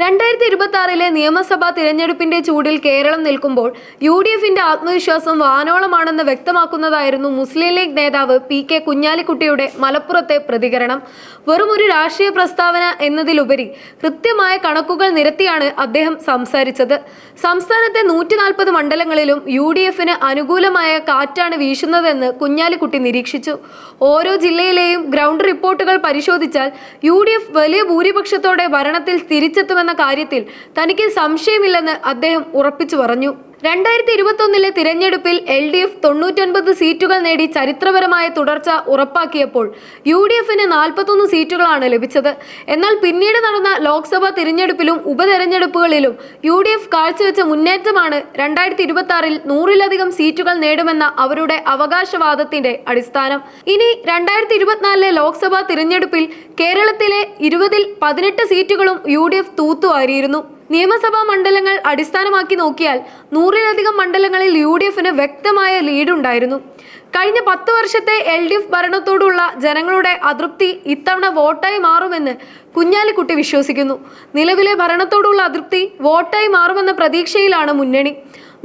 2026 നിയമസഭാ തിരഞ്ഞെടുപ്പിന്റെ ചൂടിൽ കേരളം നിൽക്കുമ്പോൾ UDFന്റെ ആത്മവിശ്വാസം വാനോളമാണെന്ന് വ്യക്തമാക്കുന്നതായിരുന്നു മുസ്ലിം ലീഗ് നേതാവ് PK കുഞ്ഞാലിക്കുട്ടിയുടെ മലപ്പുറത്തെ പ്രതികരണം. വെറുമൊരു രാഷ്ട്രീയ പ്രസ്താവന എന്നതിലുപരി കൃത്യമായ കണക്കുകൾ നിരത്തിയാണ് അദ്ദേഹം സംസാരിച്ചത്. സംസ്ഥാനത്തെ 140 മണ്ഡലങ്ങളിലും UDFന് അനുകൂലമായ കാറ്റാണ് വീശുന്നതെന്ന് കുഞ്ഞാലിക്കുട്ടി നിരീക്ഷിച്ചു. ഓരോ ജില്ലയിലെയും ഗ്രൗണ്ട് റിപ്പോർട്ടുകൾ പരിശോധിച്ചാൽ UDF വലിയ ഭൂരിപക്ഷത്തോടെ ഭരണത്തിൽ തിരിച്ചെത്തുമെന്ന കാര്യത്തിൽ തനിക്ക് സംശയമില്ലെന്ന് അദ്ദേഹം ഉറപ്പിച്ചു പറഞ്ഞു. 2021 തിരഞ്ഞെടുപ്പിൽ LDF 99 സീറ്റുകൾ നേടി ചരിത്രപരമായ തുടർച്ച ഉറപ്പാക്കിയപ്പോൾ UDFന് 41 സീറ്റുകളാണ് ലഭിച്ചത്. എന്നാൽ പിന്നീട് നടന്ന ലോക്സഭാ തിരഞ്ഞെടുപ്പിലും ഉപതെരഞ്ഞെടുപ്പുകളിലും UDF കാഴ്ചവെച്ച മുന്നേറ്റമാണ് 2026 100-ലധികം സീറ്റുകൾ നേടുമെന്ന അവരുടെ അവകാശവാദത്തിന്റെ അടിസ്ഥാനം. ഇനി 2024 ലോക്സഭാ തിരഞ്ഞെടുപ്പിൽ കേരളത്തിലെ 20-ൽ 18 സീറ്റുകളും UDF തൂത്തുവാരിയിരുന്നു. നിയമസഭാ മണ്ഡലങ്ങൾ അടിസ്ഥാനമാക്കി നോക്കിയാൽ 100-ലധികം മണ്ഡലങ്ങളിൽ UDFന് വ്യക്തമായ ലീഡുണ്ടായിരുന്നു. കഴിഞ്ഞ 10 വർഷത്തെ LDF ഭരണത്തോടുള്ള ജനങ്ങളുടെ അതൃപ്തി ഇത്തവണ വോട്ടായി മാറുമെന്ന് കുഞ്ഞാലിക്കുട്ടി വിശ്വസിക്കുന്നു. നിലവിലെ ഭരണത്തോടുള്ള അതൃപ്തി വോട്ടായി മാറുമെന്ന പ്രതീക്ഷയിലാണ് മുന്നണി.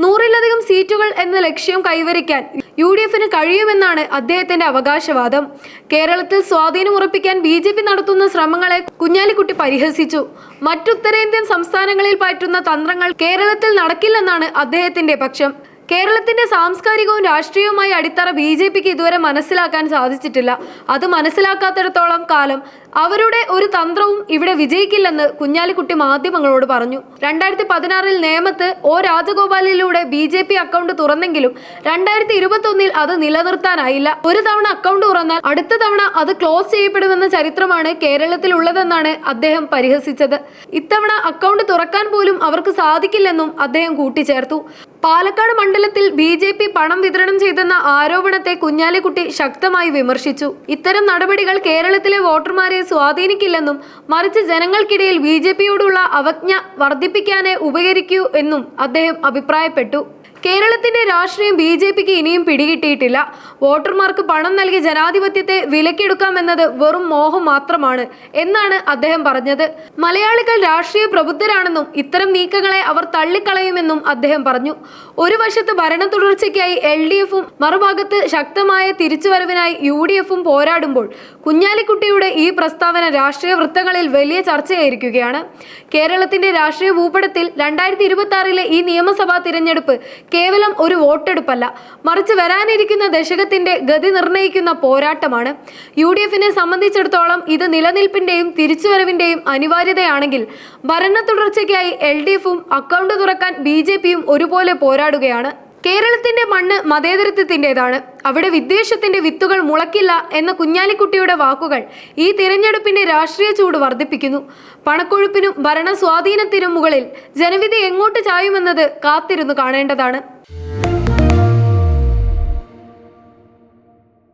100-ലധികം സീറ്റുകൾ എന്ന ലക്ഷ്യം കൈവരിക്കാൻ UDFന് കഴിയുമെന്നാണ് അദ്ദേഹത്തിന്റെ അവകാശവാദം. കേരളത്തിൽ സ്വാധീനം ഉറപ്പിക്കാൻ BJP നടത്തുന്ന ശ്രമങ്ങളെ കുഞ്ഞാലിക്കുട്ടി പരിഹസിച്ചു. മറ്റുത്തരേന്ത്യൻ സംസ്ഥാനങ്ങളിൽ പയറ്റുന്ന തന്ത്രങ്ങൾ കേരളത്തിൽ നടക്കില്ലെന്നാണ് അദ്ദേഹത്തിന്റെ പക്ഷം. കേരളത്തിന്റെ സാംസ്കാരികവും രാഷ്ട്രീയവുമായ അടിത്തറ BJPക്ക് ഇതുവരെ മനസ്സിലാക്കാൻ സാധിച്ചിട്ടില്ല. അത് മനസ്സിലാക്കാത്തിടത്തോളം കാലം അവരുടെ ഒരു തന്ത്രവും ഇവിടെ വിജയിക്കില്ലെന്ന് കുഞ്ഞാലിക്കുട്ടി മാധ്യമങ്ങളോട് പറഞ്ഞു. 2016 നേമത്ത് O രാജഗോപാലിലൂടെ BJP അക്കൗണ്ട് തുറന്നെങ്കിലും 2021 അത് നിലനിർത്താനായില്ല. ഒരു തവണ അക്കൗണ്ട് തുറന്നാൽ അടുത്ത തവണ അത് ക്ലോസ് ചെയ്യപ്പെടുമെന്ന ചരിത്രമാണ് കേരളത്തിൽ ഉള്ളതെന്നാണ് അദ്ദേഹം പരിഹസിച്ചത്. ഇത്തവണ അക്കൗണ്ട് തുറക്കാൻ പോലും അവർക്ക് സാധിക്കില്ലെന്നും അദ്ദേഹം കൂട്ടിച്ചേർത്തു. പാലക്കാട് മണ്ഡലത്തിൽ BJP പണം വിതരണം ചെയ്തെന്ന ആരോപണത്തെ കുഞ്ഞാലിക്കുട്ടി ശക്തമായി വിമർശിച്ചു. ഇത്തരം നടപടികൾ കേരളത്തിലെ വോട്ടർമാരെ സ്വാധീനിക്കില്ലെന്നും മറിച്ച് ജനങ്ങൾക്കിടയിൽ BJPയോടുള്ള അവജ്ഞ വർദ്ധിപ്പിക്കാനേ ഉപകരിക്കൂ എന്നും അദ്ദേഹം അഭിപ്രായപ്പെട്ടു. കേരളത്തിന്റെ രാഷ്ട്രീയം BJPക്ക് ഇനിയും പിടികിട്ടിയിട്ടില്ല. വോട്ടർമാർക്ക് പണം നൽകി ജനാധിപത്യത്തെ വിലക്കെടുക്കാമെന്നത് വെറും മോഹം മാത്രമാണ് എന്നാണ് അദ്ദേഹം പറഞ്ഞത്. മലയാളികൾ രാഷ്ട്രീയ പ്രബുദ്ധരാണെന്നും ഇത്തരം നീക്കങ്ങളെ അവർ തള്ളിക്കളയുമെന്നും അദ്ദേഹം പറഞ്ഞു. ഒരു വശത്ത് ഭരണ തുടർച്ചയ്ക്കായി LDFും മറുഭാഗത്ത് ശക്തമായ തിരിച്ചുവരവിനായി UDFും പോരാടുമ്പോൾ കുഞ്ഞാലിക്കുട്ടിയുടെ ഈ പ്രസ്താവന രാഷ്ട്രീയ വൃത്തങ്ങളിൽ വലിയ ചർച്ചയായിരിക്കുകയാണ്. കേരളത്തിന്റെ രാഷ്ട്രീയ ഭൂപടത്തിൽ 2026 ഈ നിയമസഭാ തിരഞ്ഞെടുപ്പ് കേവലം ഒരു വോട്ടെടുപ്പല്ല, മറിച്ച് വരാനിരിക്കുന്ന ദശകത്തിന്റെ ഗതി നിർണ്ണയിക്കുന്ന പോരാട്ടമാണ്. UDFനെ സംബന്ധിച്ചിടത്തോളം ഇത് നിലനിൽപ്പിന്റെയും തിരിച്ചുവരവിന്റെയും അനിവാര്യതയാണെങ്കിൽ ഭരണ തുടർച്ചയ്ക്കായി LDFും അക്കൗണ്ട് തുറക്കാൻ BJPയും ഒരുപോലെ പോരാടുകയാണ്. കേരളത്തിന്റെ മണ്ണ് മതേതരത്വത്തിൻ്റെതാണ്. അവിടെ വിദ്വേഷത്തിന്റെ വിത്തുകൾ മുളക്കില്ല എന്ന കുഞ്ഞാലിക്കുട്ടിയുടെ വാക്കുകൾ ഈ തിരഞ്ഞെടുപ്പിന്റെ രാഷ്ട്രീയ ചൂട് വർദ്ധിപ്പിക്കുന്നു. പണക്കൊഴുപ്പിനും ഭരണ സ്വാധീനത്തിനും മുകളിൽ ജനവിധി എങ്ങോട്ട് ചായുമെന്നത് കാത്തിരുന്നു കാണേണ്ടതാണ്.